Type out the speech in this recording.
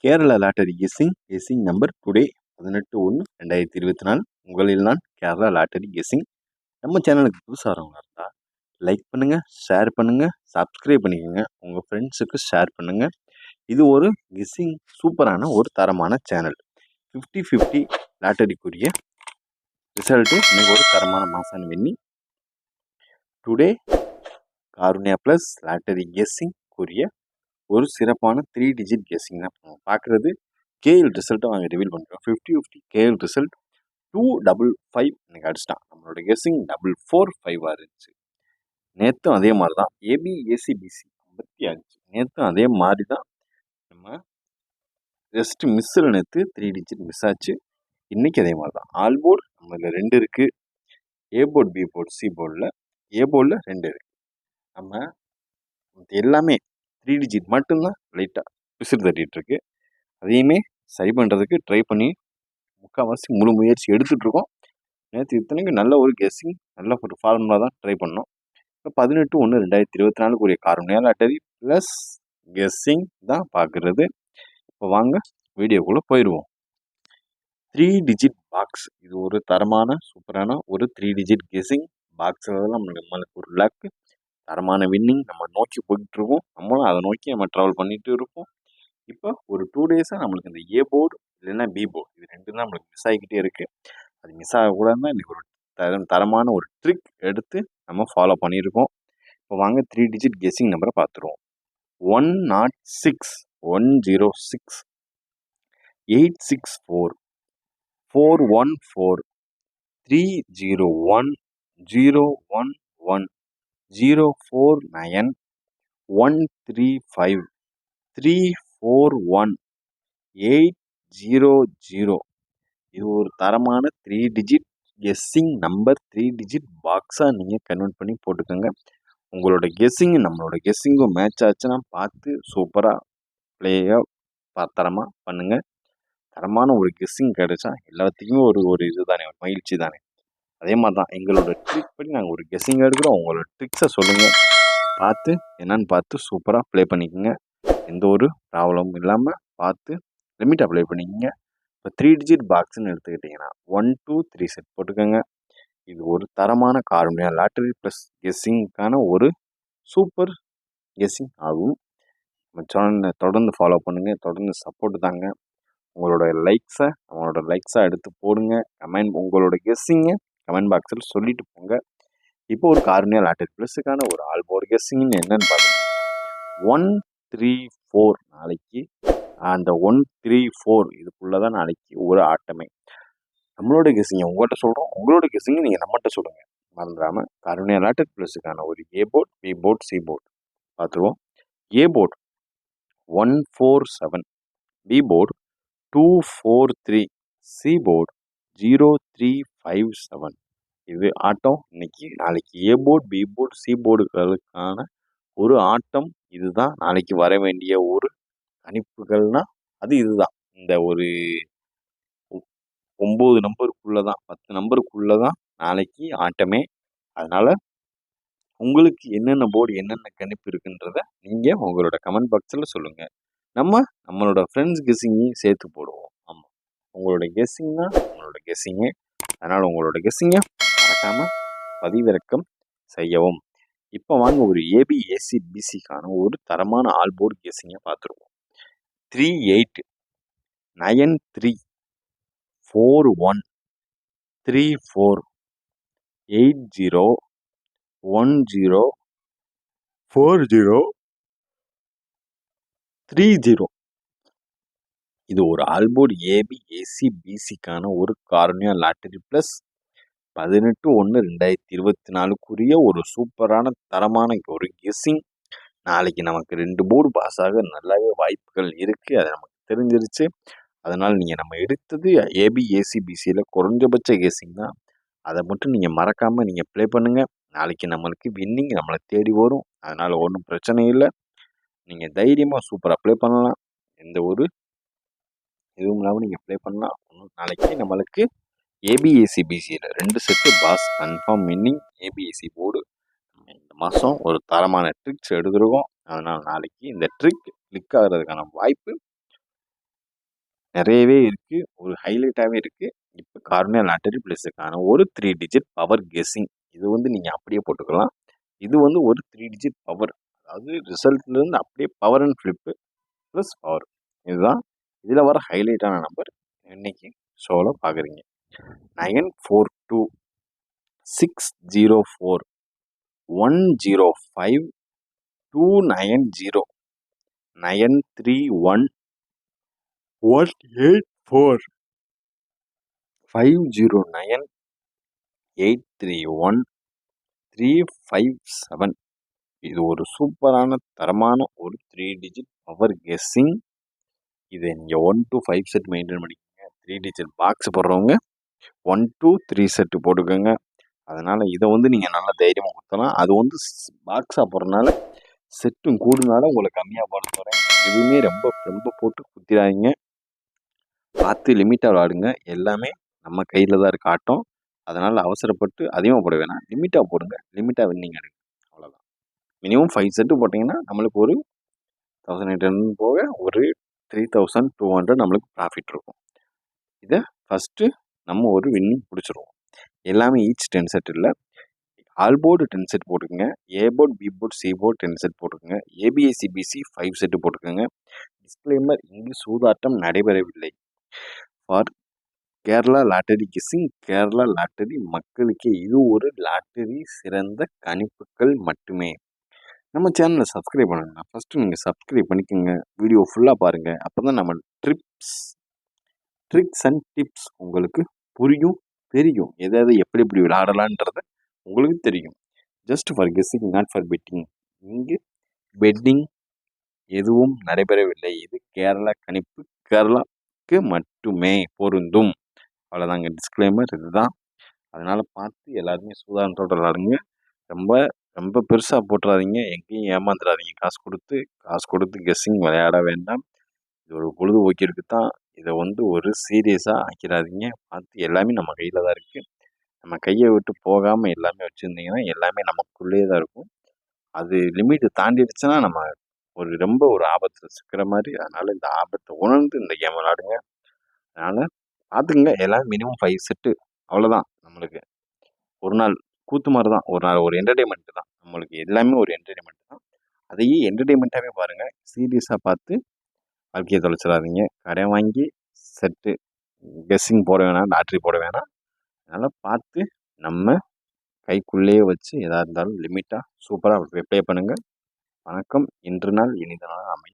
Kerala lottery guessing number today 18/1/2024. உங்களில் நான் Kerala lottery guessing. நம்ம சேனலுக்கு புதுசாக வரவங்க இருந்தால் லைக் பண்ணுங்கள், ஷேர் பண்ணுங்கள், சப்ஸ்கிரைப் பண்ணிக்கோங்க. உங்கள் ஃப்ரெண்ட்ஸுக்கு ஷேர் பண்ணுங்கள். இது ஒரு கெஸ்ஸிங் சூப்பரான ஒரு தரமான சேனல். 50-50 லாட்டரிக்குரிய ரிசல்ட்டு இன்னைக்கு ஒரு தரமான மாசான வெண்ணி. டுடே காருண்யா ப்ளஸ் லாட்டரி கெஸ்ஸிங்குரிய ஒரு சிறப்பான 3 டிஜிட் கெஸ்ஸிங் தான் பார்க்குறது. கேஎல் ரிசல்ட்டை வாங்க ரிவீல் பண்ணுறோம். 50-50 கேஎல் ரிசல்ட் 255 இன்னைக்கு அடிச்சிட்டான். நம்மளோட கெஸ்ஸிங் 445 இருந்துச்சு. நேற்றும் அதே மாதிரி தான். ஏபிஎஸ்சிபிசி 55 நேற்றும் அதே மாதிரி தான். நம்ம ஜஸ்ட் மிஸ்ஸில் நேற்று 3 டிஜிட் மிஸ் ஆச்சு. இன்னைக்கு அதே மாதிரி தான். ஆல் போர்டு நம்மள 2 இருக்குது. A board, B board, C போர்டில். ஏ போர்டில் 2 இருக்குது. நம்ம எல்லாமே 3 டிஜிட் மட்டும்தான் லைட்டாக விசிறு தட்டிகிட்டு இருக்கு. அதையுமே சரி பண்ணுறதுக்கு ட்ரை பண்ணி முக்கால்வாசி முழு முயற்சி எடுத்துகிட்ருக்கோம். நேற்று இத்தனைக்கும் நல்ல ஒரு கெஸ்ஸிங், நல்ல ஒரு ஃபார்முலா தான் ட்ரை பண்ணோம். இப்போ 18/1/2024 காருண்யா லாட்டரி ப்ளஸ் கெஸ்ஸிங் தான் பார்க்குறது. இப்போ வாங்க வீடியோக்குள்ளே போயிடுவோம். 3 டிஜிட் பாக்ஸ், இது ஒரு தரமான சூப்பரான ஒரு 3 டிஜிட் கெஸ்ஸிங் பாக்ஸில் தான் நம்மளுக்கு ஒரு லக், தரமான வின்னிங் நம்ம நோக்கி போயிட்டுருக்கோம். நம்மளும் அதை நோக்கி நம்ம ட்ராவல் பண்ணிகிட்டு இருப்போம். இப்போ ஒரு 2 டேஸாக நம்மளுக்கு இந்த ஏ போர்டு இல்லைன்னா பி போர்டு இது 2 தான் நம்மளுக்கு மிஸ் ஆகிக்கிட்டே இருக்குது. அது மிஸ் ஆகக்கூடாதுன்னா இன்றைக்கி ஒரு தரமான ஒரு ட்ரிக் எடுத்து நம்ம ஃபாலோ பண்ணியிருக்கோம். இப்போ வாங்க 3 டிஜிட் கெஸ்ஸிங் நம்பரை பார்த்துருவோம். 106 106 864 414 301 011 049 135 341 800. இது ஒரு தரமான 3 டிஜிட் கெஸ்ஸிங் நம்பர். 3 டிஜிட் பாக்ஸாக நீங்கள் கன்வெர்ட் பண்ணி போட்டுக்கோங்க. உங்களோட கெஸ்ஸிங்கு நம்மளோட கெஸ்ஸிங்கும் மேட்ச் ஆச்சுன்னா பார்த்து சூப்பராக பிளேயாக தரமாக பண்ணுங்கள். தரமான ஒரு கெஸ்ஸிங் கிடைச்சா எல்லாத்துக்குமே ஒரு இது தானே, ஒரு மகிழ்ச்சி தானே. அதே மாதிரி தான் எங்களோட ட்ரிக் படி நாங்கள் ஒரு கெஸ்ஸிங் எடுக்கிறோம். உங்களோட ட்ரிக்ஸை சொல்லுங்கள், பார்த்து என்னன்னு பார்த்து சூப்பராக ப்ளே பண்ணிக்கோங்க. எந்த ஒரு ப்ராப்ளமும் இல்லாமல் பார்த்து லிமிட்டாக ப்ளே பண்ணிக்கோங்க. இப்போ 3 டிஜிட் பாக்ஸ்ன்னு எடுத்துக்கிட்டிங்கன்னா 1 2 3 செட் போட்டுக்கோங்க. இது ஒரு தரமான காருண்யா லாட்டரி ப்ளஸ் கெஸ்ஸிங்க்கான ஒரு சூப்பர் கெஸ்ஸிங் ஆகும். நம்ம சேனலை தொடர்ந்து ஃபாலோ பண்ணுங்கள், தொடர்ந்து சப்போர்ட் தாங்க. உங்களோட லைக்ஸாக எடுத்து போடுங்க. உங்களோட கெஸ்ஸிங்கை கமெண்ட் பாக்ஸில் சொல்லிட்டு போங்க. இப்போ ஒரு காருண்யா லாட்டரி ப்ளஸுக்கான ஒரு ஆல் போர்டு கெஸ்ஸிங்னு என்னன்னு பார்த்தீங்கன்னா 134 நாளைக்கு. அந்த 134 இதுக்குள்ளே தான் நாளைக்கு ஒரு ஆட்டமே. நம்மளோட கெஸ்ஸிங்கை உங்கள்கிட்ட சொல்கிறோம், உங்களோட கெஸ்ஸிங்கை நீங்கள் நம்மகிட்ட சொல்லுங்கள். மறந்துடாமல் காருண்யா லாட்டரி ப்ளஸுக்கான ஒரு A board, B board, C board பார்த்துருவோம். A board 147, B board 243, C board 0357. இது ஆட்டம் இன்னைக்கு. நாளைக்கு A board, B board, C போர்டுகளுக்கான ஒரு ஆட்டம் இதுதான். நாளைக்கு வர வேண்டிய ஒரு கணிப்புகள்னால் அது இதுதான். இந்த ஒரு 9 நம்பருக்குள்ளே தான், 10 நம்பருக்குள்ளே தான் நாளைக்கு ஆட்டமே. அதனால் உங்களுக்கு என்னென்ன போர்டு என்னென்ன கணிப்பு இருக்குன்றத நீங்கள் உங்களோட கமெண்ட் பாக்ஸில் சொல்லுங்கள். நம்மளோட ஃப்ரெண்ட்ஸ் கெஸ்ஸிங்கையும் சேர்த்து போடுவோம். ஆமாம், உங்களோட கெஸ்ஸிங் தான் உங்களோட கெஸ்ஸிங்கு. அதனால் உங்களோட கெஸ்ஸிங்கை மறக்காமல் பதிவிறக்கம் செய்யவும். இப்போ வாங்க ஒரு ஏபிஎஸ்சிபிசிக்கான ஒரு தரமான ஆல் போர்டு கெஸ்ஸிங்கை பார்த்துருவோம். 38 93 41 34 80 10 40 30. இது ஒரு ஆல்போர்டு ஏபிஎஸ்சிபிசிக்கான ஒரு காருண்யா லாட்டரி ப்ளஸ் 18/1/2024 ஒரு சூப்பரான தரமான ஒரு கெஸ்ஸிங். நாளைக்கு நமக்கு 2 போர்டு பாஸ் ஆக நல்லாவே வாய்ப்புகள் இருக்குது. அது நமக்கு தெரிஞ்சிருச்சு. அதனால் நீங்கள் நம்ம எடுத்தது ஏபிஎஸ்சிபிசியில் குறைஞ்சபட்ச கெஸ்ஸிங் தான். அதை மட்டும் நீங்கள் மறக்காமல் நீங்கள் ப்ளே பண்ணுங்கள். நாளைக்கு நம்மளுக்கு வின்னிங் நம்மளை தேடி வரும். அதனால் ஒன்றும் பிரச்சனை இல்லை. நீங்கள் தைரியமாக சூப்பராக ப்ளே பண்ணலாம். எந்த ஒரு இதுவும் இல்லாமல் நீங்கள் ப்ளே பண்ணலாம். நாளைக்கு நம்மளுக்கு ஏபிஎஸ்சிபிசியில் 2 set pass confirm winning. ABSC board இந்த மாதம் ஒரு தரமான ட்ரிக்ஸ் எடுத்துருக்கோம். அதனால் நாளைக்கு இந்த ட்ரிக் கிளிக் ஆகிறதுக்கான வாய்ப்பு நிறையவே இருக்குது, ஒரு ஹைலைட்டாகவே இருக்குது. இப்போ கார்னியா லாட்டரி ப்ளஸுக்கான ஒரு 3 டிஜிட் பவர் கெஸ்ஸிங். இது வந்து நீங்கள் அப்படியே போட்டுக்கலாம். இது வந்து ஒரு 3 டிஜிட் பவர், அதாவது ரிசல்ட்லேருந்து அப்படியே power and flip plus power. இதுதான் இதில் வர ஹைலைட்டான நம்பர். இன்னைக்கு ஷோவில் பார்க்குறீங்க. 942 604 105 290 931 184 509 831 357. இது ஒரு சூப்பரான தரமான ஒரு 3 டிஜிட் பவர் கெஸ்ஸிங். இதை நீங்கள் 1 to 5 செட் மெயின்டைன் பண்ணிக்கோங்க. 3 டிஜிட் பாக்ஸ் போடுறவங்க 1 to 3 செட்டு போட்டுக்கோங்க. அதனால் இதை வந்து நீங்கள் நல்லா தைரியமாக கொடுத்தலாம். அது வந்து பாக்ஸாக போடுறதுனால செட்டும் கூடுனால உங்களுக்கு கம்மியாக போட போகிறேன். எதுவுமே ரொம்ப ரொம்ப போட்டு குத்திடாதீங்க. பார்த்து லிமிட்டாக விளாடுங்க. எல்லாமே நம்ம கையில் தான் இருக்க ஆட்டம். அதனால் அவசரப்பட்டு அதிகமாக போட வேணாம். லிமிட்டாக போடுங்க. லிமிட்டாக வின்னிங் எடுங்க. அவ்வளோதான். மினிமம் 5 செட்டு போட்டிங்கன்னா நம்மளுக்கு ஒரு 1800 போக ஒரு 3200 நம்மளுக்கு ப்ராஃபிட் இருக்கும். இதை ஃபஸ்ட்டு நம்ம ஒரு வின்னிங் பிடிச்சிருவோம். எல்லாமே ஈச் 10 செட் இல்லை. ஆல் போர்டு 10 செட் போட்டுக்கோங்க. A board, B board, C board 10 set போட்டுக்கோங்க. ஏபிஐ, சிபிசி 5 செட்டு போட்டுக்கோங்க. டிஸ்க்ளைமர்: இங்கு சூதாட்டம் நடைபெறவில்லை. For Kerala lottery guessing, Kerala lottery மக்களுக்கு இது ஒரு லாட்டரி சிறந்த கணிப்புகள் மட்டுமே. நம்ம சேனலை சப்ஸ்கிரைப் பண்ணுங்க. ஃபஸ்ட்டு நீங்கள் சப்ஸ்கிரைப் பண்ணிக்கோங்க. வீடியோ ஃபுல்லாக பாருங்கள். அப்போ தான் நம்ம ட்ரிக்ஸ் அண்ட் டிப்ஸ் உங்களுக்கு புரியும், தெரியும். எதாவது எப்படி எப்படி விளையாடலான்றத உங்களுக்கு தெரியும். Just for guessing, not for betting. இங்கு பெட்டிங் எதுவும் நடைபெறவில்லை. இது கேரளா கணிப்பு, கேரளாக்கு மட்டுமே பொருந்தும். அவ்வளோதாங்க. டிஸ்க்ளைமர் இதுதான். அதனால் பார்த்து எல்லாருமே சூதானத்தோடு விளாடுங்க. ரொம்ப ரொம்ப பெருசாக போட்டுறாதீங்க. எங்கேயும் ஏமாந்துடாதீங்க. காசு கொடுத்து கெஸ்ஸிங் விளையாட வேண்டாம். இது ஒரு பொழுதுபோக்கிற்கு தான். இதை வந்து ஒரு சீரியஸாக ஆக்கிடாதீங்க. பார்த்து எல்லாமே நம்ம கையில் தான் இருக்குது. நம்ம கையை விட்டு போகாமல் எல்லாமே வச்சுருந்தீங்கன்னா எல்லாமே நமக்குள்ளேயே தான் இருக்கும். அது லிமிட்டு தாண்டிடுச்சுன்னா நம்ம ரொம்ப ஒரு ஆபத்தில் சிக்கிற மாதிரி. அதனால் இந்த ஆபத்தை உணர்ந்து இந்த கேம் விளாடுங்க. அதனால் பார்த்துக்குங்க. எல்லாமே மினிமம் 5 செட்டு. அவ்வளோதான். நம்மளுக்கு ஒரு நாள் கூத்து மாதிரி தான். ஒரு நாள் ஒரு என்டர்டெயின்மெண்ட்டு தான். நம்மளுக்கு எல்லாமே ஒரு என்டர்டெயின்மெண்ட் தான். அதையே என்டர்டெயின்மெண்ட்டாகவே பாருங்கள். சீரியஸாக பார்த்து வாழ்க்கையை தொலைச்சிடாதீங்க. கடன் வாங்கி செட்டு கெஸ்ஸிங் போட வேணாம், லாட்ரி போட வேணாம். அதனால் பார்த்து நம்ம கைக்குள்ளேயே வச்சு எதாக இருந்தாலும் லிமிட்டாக சூப்பராக ப்ளே பண்ணுங்கள். வணக்கம். இன்று நாள் இனித நாள் அமையும்.